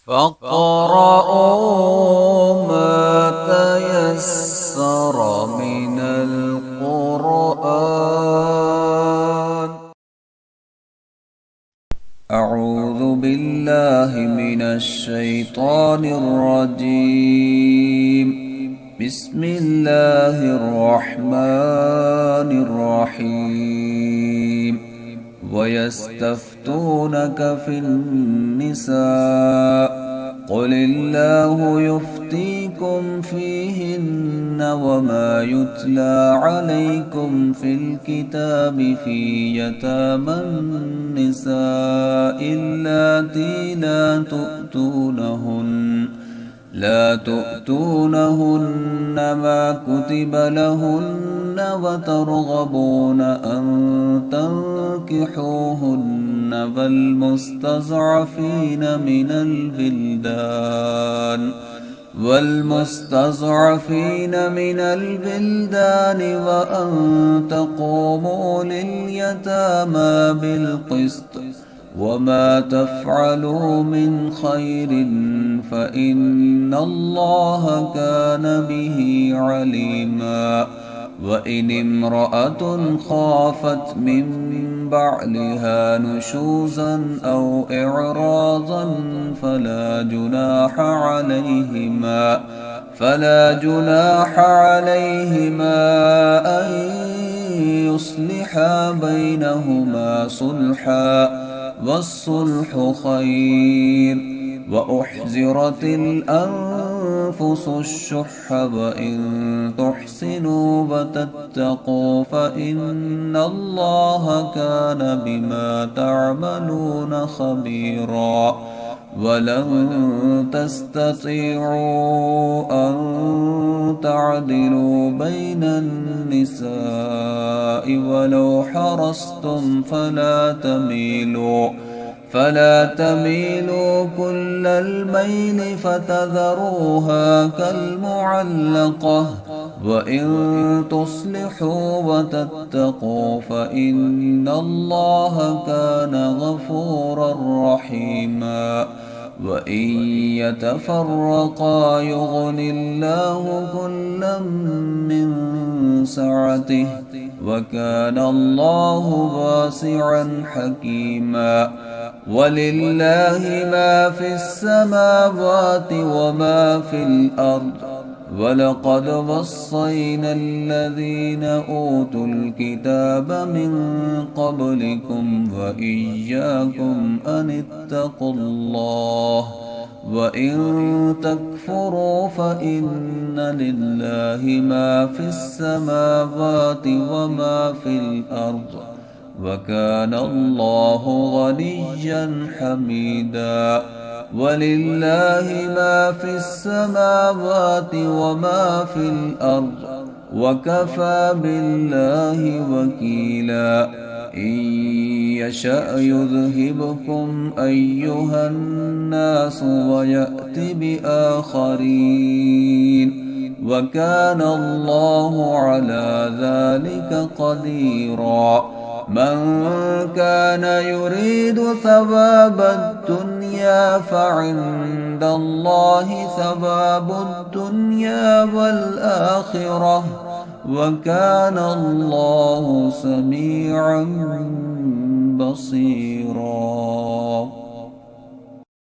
فاقرؤوا ما تيسر من القرآن. أعوذ بالله من الشيطان الرجيم. بسم الله الرحمن الرحيم. ويستفتونك في النساء قل الله يفتيكم فيهن وما يتلى عليكم في الكتاب في يتامى النساء اللاتي لا تؤتونهن ما كتب لهن وترغبون أن تنكحوهن والمستضعفين من البلدان وأن تقوموا لليتامى بالقسط وما تفعلوا من خير فإن الله كان به عليما. وإن امرأة خافت من بعلها نشوزا أو إعراضا فلا جناح عليهما أن يصلحا بينهما صلحا والصلح خير. وأحزرت الأنفس الشح وإن تحسنوا وتتقوا فإن الله كان بما تعملون خبيرا. ولن تستطيعوا أن تعدلوا بين النساء ولو حرصتم فلا تميلوا كل الميل فتذروها كالمعلقة. وإن تصلحوا وتتقوا فإن الله كان غفورا رحيما. وإن يتفرقا يغن الله كلا من سعته وكان الله واسعا حكيما. ولله ما في السماوات وما في الأرض. ولقد وصينا الذين أوتوا الكتاب من قبلكم وإياكم أن اتقوا الله. وإن تكفروا فإن لله ما في السماوات وما في الأرض وكان الله غنيا حميدا. ولله ما في السماوات وما في الأرض وكفى بالله وكيلا. إن يشأ يذهبكم أيها الناس ويأت بآخرين وكان الله على ذلك قديرا. من كان يريد ثواب الدنيا فعند الله ثواب الدنيا والآخرة وكان الله سميعا بصيرا.